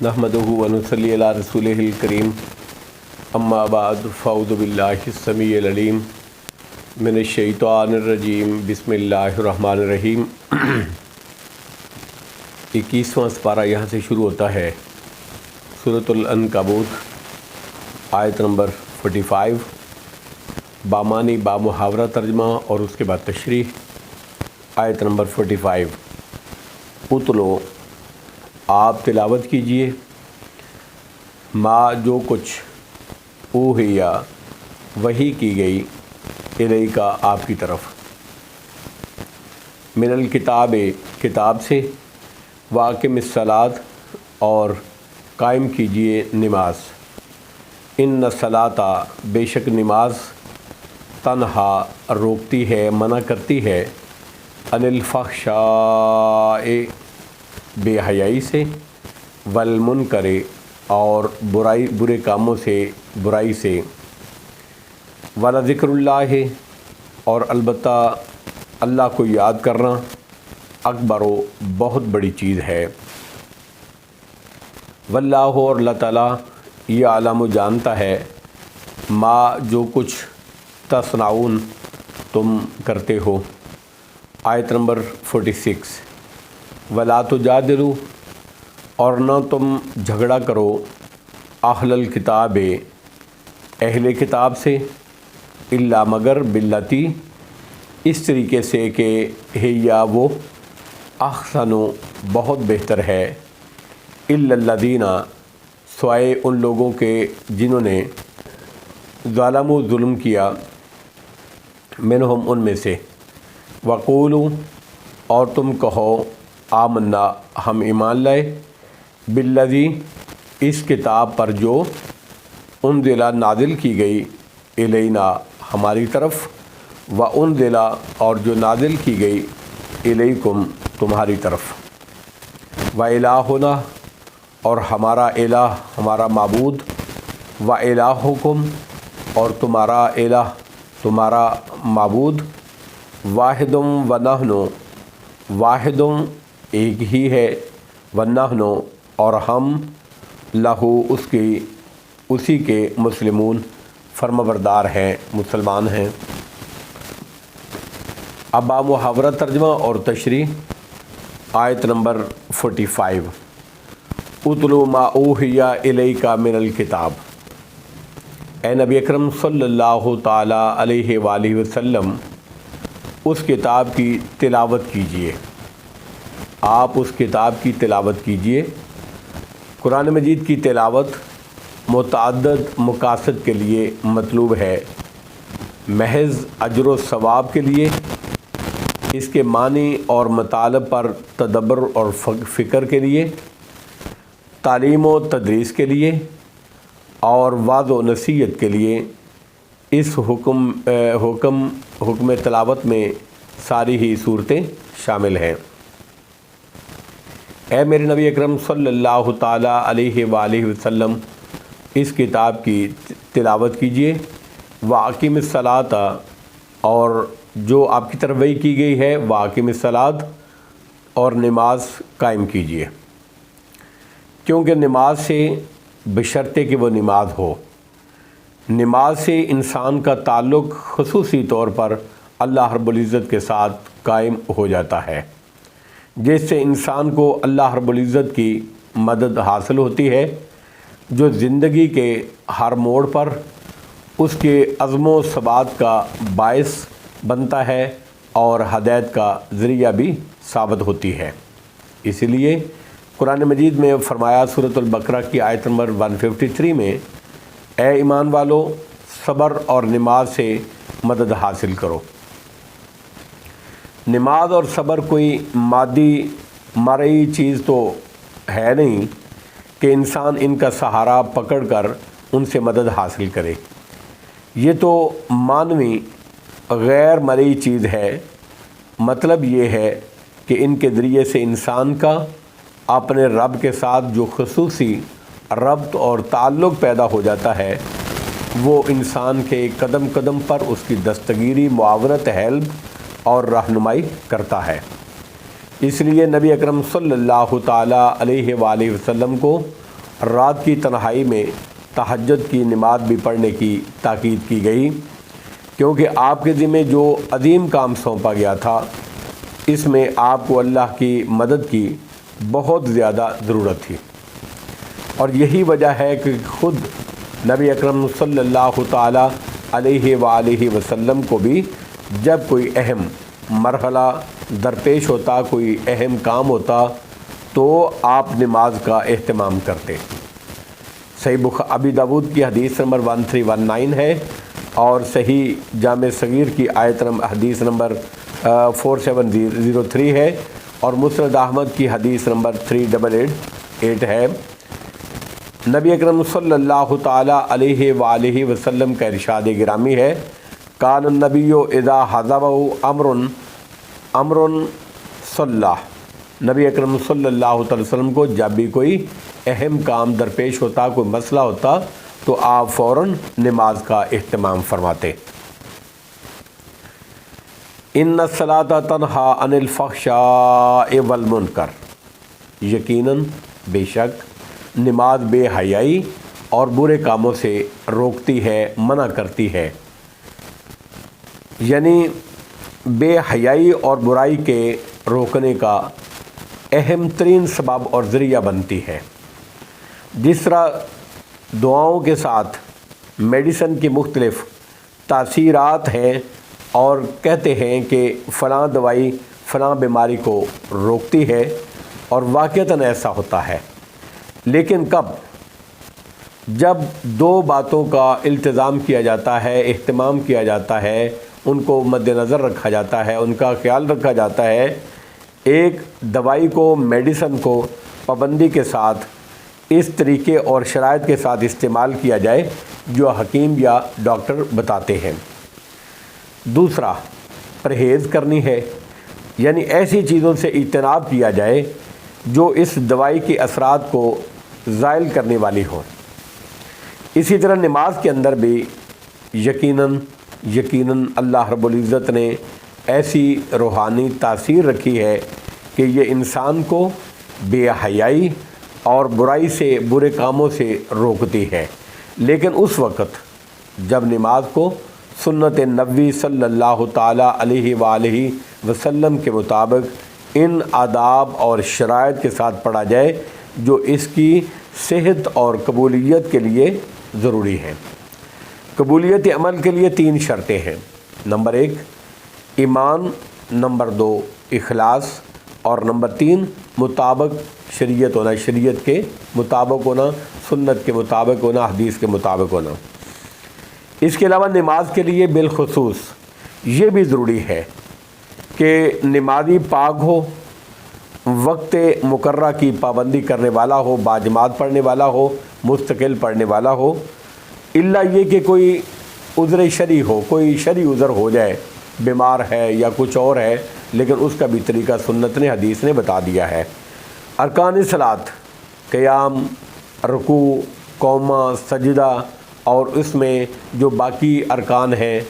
نحمدہ ونصلی علی رسولہ الکریم اما بعد فاعوذ باللہ السمیع العلیم من الشیطان الرجیم بسم اللہ الرحمن الرحیم۔ 21واں سپارہ یہاں سے شروع ہوتا ہے، سورۃ العنکبوت آیت نمبر 45، بامانی بامحاورہ ترجمہ اور اس کے بعد تشریح۔ آیت نمبر 45، اتلو آپ تلاوت کیجئے، ما جو کچھ اوحیا وحی کی گئی الیکا آپ کی طرف، من الکتاب کتاب سے، واقم الصلاۃ اور قائم کیجئے نماز، ان الصلاۃ بے شک نماز، تنہا روکتی ہے منع کرتی ہے، عن الفحشاء بے حیائی سے، والمنکر اور برے کاموں سے، برائی سے، ولذکر اللہ اور البتہ اللہ کو یاد کرنا، اکبر و بہت بڑی چیز ہے، واللہ اور اللہ تعالیٰ یہ عالم جانتا ہے، ما جو کچھ تصنعون تم کرتے ہو۔ آیت نمبر 46، ولا تجادلوا اور نہ تم جھگڑا کرو، اہل الکتاب اہل کتاب سے، الا مگر باللتی اس طریقے سے کہ ہے یا وہ، احسن بہت بہتر ہے، الا الذین سوائے ان لوگوں کے جنہوں نے، ظالموا ظلم کیا، منہم ان میں سے، وقولوا اور تم کہو، آمنا ہم ایمان لائے، بالذی اس کتاب پر جو، انزل نازل کی گئی، الینا ہماری طرف، وانزل اور جو نازل کی گئی، الیکم تمہاری طرف، وإلہنا اور ہمارا الہ ہمارا معبود، وإلہکم اور تمہارا الہ تمہارا معبود، واحد ونحن واحد ایک ہی ہے، ونحن اور ہم، لہو اسی کے مسلمون فرمانبردار ہیں، مسلمان ہیں۔ اب محاورہ ترجمہ اور تشریح۔ آیت نمبر 45، اتلو ما اوحی الیک من الکتاب، اے نبی اکرم صلی اللہ تعالیٰ علیہ وآلہ وسلم اس کتاب کی تلاوت کیجئے، آپ اس کتاب کی تلاوت کیجئے۔ قرآن مجید کی تلاوت متعدد مقاصد کے لیے مطلوب ہے، محض اجر و ثواب کے لیے، اس کے معنی اور مطالب پر تدبر اور فکر کے لیے، تعلیم و تدریس کے لیے، اور وعظ و نصیحت کے لیے۔ اس حکم تلاوت میں ساری ہی صورتیں شامل ہیں۔ اے میرے نبی اکرم صلی اللہ تعالیٰ علیہ وآلہ وسلم اس کتاب کی تلاوت کیجئے، واقم الصلاۃ اور جو آپ کی طرف وحی کی گئی ہے، واقم الصلاۃ اور نماز قائم کیجئے، کیونکہ نماز سے بشرطے کہ وہ نماز ہو، نماز سے انسان کا تعلق خصوصی طور پر اللہ رب العزت کے ساتھ قائم ہو جاتا ہے، جس سے انسان کو اللہ رب العزت کی مدد حاصل ہوتی ہے، جو زندگی کے ہر موڑ پر اس کے عزم و ثبات کا باعث بنتا ہے اور ہدایت کا ذریعہ بھی ثابت ہوتی ہے۔ اسی لیے قرآن مجید میں فرمایا سورۃ البقرہ کی آیت نمبر 153 میں، اے ایمان والو صبر اور نماز سے مدد حاصل کرو۔ نماز اور صبر کوئی مادی مرئی چیز تو ہے نہیں کہ انسان ان کا سہارا پکڑ کر ان سے مدد حاصل کرے، یہ تو معنوی غیر مرئی چیز ہے۔ مطلب یہ ہے کہ ان کے ذریعے سے انسان کا اپنے رب کے ساتھ جو خصوصی ربط اور تعلق پیدا ہو جاتا ہے، وہ انسان کے قدم قدم پر اس کی دستگیری، معاونت، ہیلپ اور رہنمائی کرتا ہے۔ اس لیے نبی اکرم صلی اللہ تعالیٰ علیہ وآلہ وسلم کو رات کی تنہائی میں تہجد کی نماز بھی پڑھنے کی تاکید کی گئی، کیونکہ آپ کے ذمہ جو عظیم کام سونپا گیا تھا اس میں آپ کو اللہ کی مدد کی بہت زیادہ ضرورت تھی، اور یہی وجہ ہے کہ خود نبی اکرم صلی اللہ تعالیٰ علیہ وآلہ وسلم کو بھی جب کوئی اہم مرحلہ درپیش ہوتا، کوئی اہم کام ہوتا، تو آپ نماز کا اہتمام کرتے۔ صحیح ابی داؤد کی حدیث نمبر 1319 ہے، اور صحیح جامع صغیر کی حدیث نمبر 4703 ہے، اور مسند احمد کی حدیث نمبر 3888 ہے۔ نبی اکرم صلی اللہ تعالیٰ علیہ وآلہ وسلم کا ارشاد گرامی ہے، کان النبی اذا حضبہ امر صلی، نبی اکرم صلی اللہ علیہ وسلم کو جب بھی کوئی اہم کام درپیش ہوتا، کوئی مسئلہ ہوتا، تو آپ فوراً نماز کا اہتمام فرماتے۔ ان الصلاۃ تنہی عن الفحشاء والمنکر، یقیناً بے شک نماز بے حیائی اور برے کاموں سے روکتی ہے، منع کرتی ہے، یعنی بے حیائی اور برائی کے روکنے کا اہم ترین سبب اور ذریعہ بنتی ہے۔ جس طرح دعاؤں کے ساتھ میڈیسن کی مختلف تاثیرات ہیں، اور کہتے ہیں کہ فلاں دوائی فلاں بیماری کو روکتی ہے، اور واقعتاً ایسا ہوتا ہے، لیکن کب؟ جب دو باتوں کا التزام کیا جاتا ہے، اہتمام کیا جاتا ہے، ان کو مد نظر رکھا جاتا ہے، ان کا خیال رکھا جاتا ہے۔ ایک دوائی کو، میڈیسن کو پابندی کے ساتھ اس طریقے اور شرائط کے ساتھ استعمال کیا جائے جو حکیم یا ڈاکٹر بتاتے ہیں۔ دوسرا، پرہیز کرنی ہے، یعنی ایسی چیزوں سے اجتناب کیا جائے جو اس دوائی کے اثرات کو زائل کرنے والی ہوں۔ اسی طرح نماز کے اندر بھی یقیناً اللہ رب العزت نے ایسی روحانی تاثیر رکھی ہے کہ یہ انسان کو بے حیائی اور برائی سے، برے کاموں سے روکتی ہے، لیکن اس وقت جب نماز کو سنت نبوی صلی اللہ تعالیٰ علیہ وآلہ وسلم کے مطابق ان آداب اور شرائط کے ساتھ پڑھا جائے جو اس کی صحت اور قبولیت کے لیے ضروری ہیں۔ قبولیت عمل کے لیے 3 شرطیں ہیں۔ نمبر 1 ایمان، نمبر 2 اخلاص، اور نمبر 3 مطابق شریعت ہونا، شریعت کے مطابق ہونا، سنت کے مطابق ہونا، حدیث کے مطابق ہونا۔ اس کے علاوہ نماز کے لیے بالخصوص یہ بھی ضروری ہے کہ نمازی پاک ہو، وقت مقررہ کی پابندی کرنے والا ہو، باجماعت پڑھنے والا ہو، مستقل پڑھنے والا ہو، الا یہ کہ کوئی عذر شرعی ہو، کوئی شرعی عذر ہو جائے، بیمار ہے یا کچھ اور ہے، لیکن اس کا بھی طریقہ سنت نے، حدیث نے بتا دیا ہے۔ ارکان صلاۃ، قیام، رکوع، قومہ، سجدہ، اور اس میں جو باقی ارکان ہیں،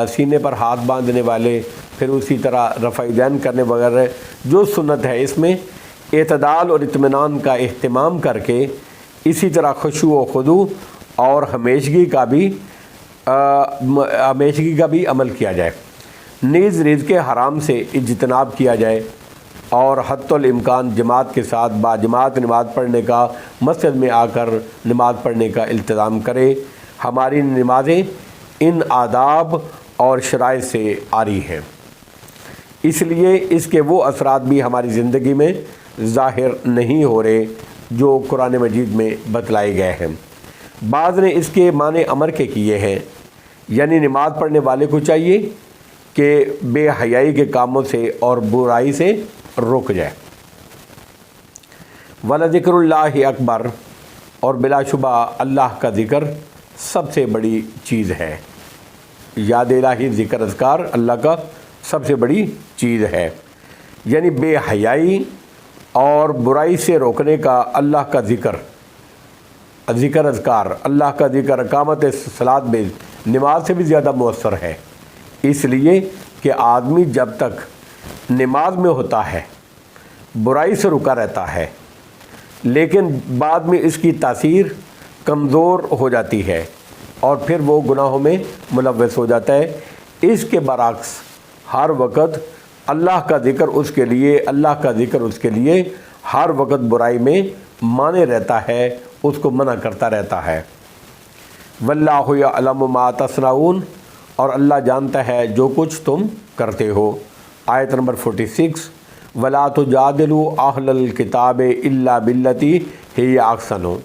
سینے پر ہاتھ باندھنے والے، پھر اسی طرح رفع یدین کرنے وغیرہ جو سنت ہے، اس میں اعتدال اور اطمینان کا اہتمام کر کے، اسی طرح خشوع و خضوع اور ہمیشگی کا بھی عمل کیا جائے۔ نیز رزق حرام سے اجتناب کیا جائے، اور حتی الامکان جماعت کے ساتھ باجماعت نماز پڑھنے کا، مسجد میں آ کر نماز پڑھنے کا التزام کرے۔ ہماری نمازیں ان آداب اور شرائط سے عاری ہیں، اس لیے اس کے وہ اثرات بھی ہماری زندگی میں ظاہر نہیں ہو رہے جو قرآن مجید میں بتلائے گئے ہیں۔ بعض نے اس کے معنی امر کے کیے ہیں، یعنی نماز پڑھنے والے کو چاہیے کہ بے حیائی کے کاموں سے اور برائی سے رک جائے۔ وَلَذِكْرُ اللَّهِ اکبر، اور بلا شبہ اللہ کا ذکر سب سے بڑی چیز ہے۔ یاد الہی، ذکر، اذکار اللہ کا سب سے بڑی چیز ہے، یعنی بے حیائی اور برائی سے روکنے کا اللہ کا ذکر، اذکار، اللہ کا ذکر اقامت صلاۃ میں نماز سے بھی زیادہ مؤثر ہے، اس لیے کہ آدمی جب تک نماز میں ہوتا ہے برائی سے رکا رہتا ہے، لیکن بعد میں اس کی تاثیر کمزور ہو جاتی ہے اور پھر وہ گناہوں میں ملوث ہو جاتا ہے۔ اس کے برعکس ہر وقت اللہ کا ذکر اس کے لیے ہر وقت برائی میں مانے رہتا ہے، اس کو منع کرتا رہتا ہے۔ واللہ یعلم ما تصنعون، اور اللہ جانتا ہے جو کچھ تم کرتے ہو۔ آیت نمبر 46، وَلَا تُجَادِلُوا أَهْلَ الْكِتَابِ إِلَّا بِالَّتِي هِيَ أَحْسَنُ،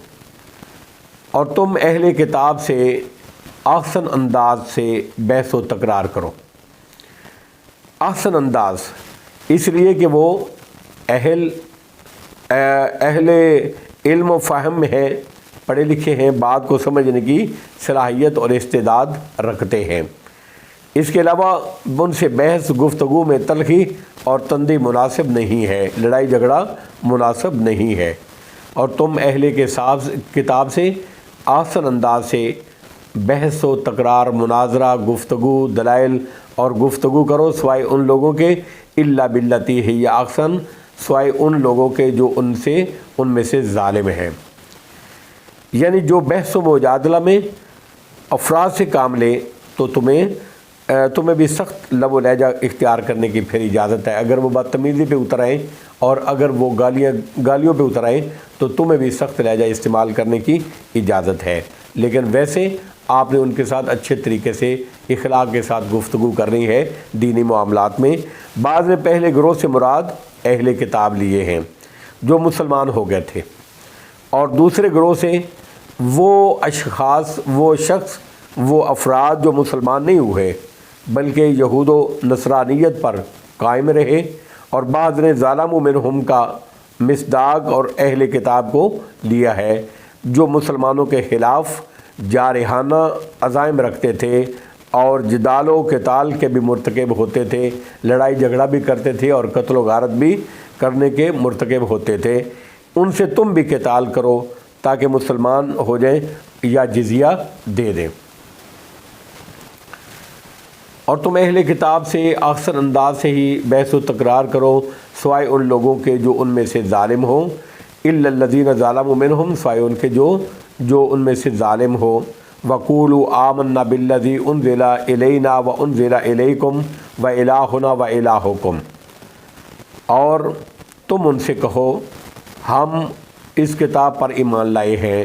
اور تم اہل کتاب سے احسن انداز سے بحث و تکرار کرو۔ احسن انداز اس لیے کہ وہ اہل علم و فہم میں ہیں، پڑھے لکھے ہیں، بات کو سمجھنے کی صلاحیت اور استعداد رکھتے ہیں۔ اس کے علاوہ ان سے بحث گفتگو میں تلخی اور تندی مناسب نہیں ہے، لڑائی جھگڑا مناسب نہیں ہے، اور تم اہل کتاب سے احسن انداز سے بحث و تکرار، مناظرہ، گفتگو، دلائل اور گفتگو کرو، سوائے ان لوگوں کے الا باللتی ہی احسن، سوائے ان لوگوں کے جو ان میں سے ظالم ہیں۔ یعنی جو بحث و مجادلہ میں افراد سے کام لے تو تمہیں بھی سخت لب و لہجہ اختیار کرنے کی پھر اجازت ہے۔ اگر وہ بدتمیزی پہ اتر آئیں اور اگر وہ گالیوں پہ اتر آئیں تو تمہیں بھی سخت لہجہ استعمال کرنے کی اجازت ہے، لیکن ویسے آپ نے ان کے ساتھ اچھے طریقے سے اخلاق کے ساتھ گفتگو کرنی ہے دینی معاملات میں۔ بعض نے پہلے گروہ سے مراد اہل کتاب لیے ہیں جو مسلمان ہو گئے تھے، اور دوسرے گروہ سے وہ شخص وہ افراد جو مسلمان نہیں ہوئے بلکہ یہود و نصرانیت پر قائم رہے، اور بعض نے ظالموا منہم کا مصداق اور اہل کتاب کو لیا ہے جو مسلمانوں کے خلاف جارحانہ عزائم رکھتے تھے اور جدال و قتال کے بھی مرتکب ہوتے تھے، لڑائی جھگڑا بھی کرتے تھے اور قتل و غارت بھی کرنے کے مرتکب ہوتے تھے۔ ان سے تم بھی قتال کرو تاکہ مسلمان ہو جائیں یا جزیہ دے دیں، اور تم اہل کتاب سے احسن انداز سے ہی بحث و تکرار کرو، سوائے ان لوگوں کے جو ان میں سے ظالم ہوں، الا الذین ظلموا منہم، سوائے ان کے جو ان میں سے ظالم ہو۔ وقولوا آمنا بالذی انزل الینا وانزل الیکم والہنا والہکم، اور تم ان سے کہو ہم اس کتاب پر ایمان لائے ہیں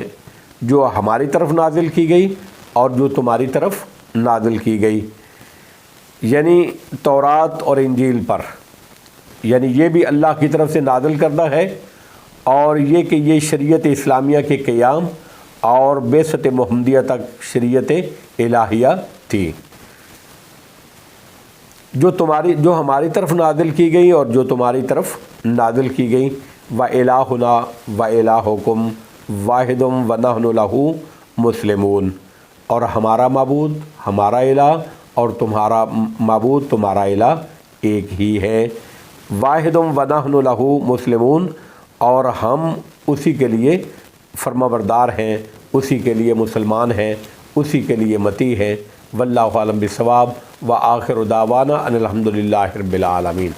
جو ہماری طرف نازل کی گئی اور جو تمہاری طرف نازل کی گئی، یعنی تورات اور انجیل پر، یعنی یہ بھی اللہ کی طرف سے نازل کردہ ہے، اور یہ کہ یہ شریعت اسلامیہ کے قیام اور بعثت محمدیہ تک شریعت الہیہ تھی جو ہماری طرف نازل کی گئی اور جو تمہاری طرف نازل کی گئی۔ وَإِلَٰهُنَا وَإِلَٰهُكُمْ وَاحِدٌ وَنَحْنُ لَهُ مُسْلِمُونَ، اور ہمارا معبود ہمارا الہ اور تمہارا معبود تمہارا الہ ایک ہی ہے۔ وَاحِدٌ وَنَحْنُ لَهُ مُسْلِمُونَ، اور ہم اسی کے لیے فرمانبردار ہیں، اسی کے لیے مسلمان ہیں، اسی کے لیے مطیع ہیں۔ واللہ اعلم بالصواب، وآخر دعوانا ان الحمد للہ رب العالمین۔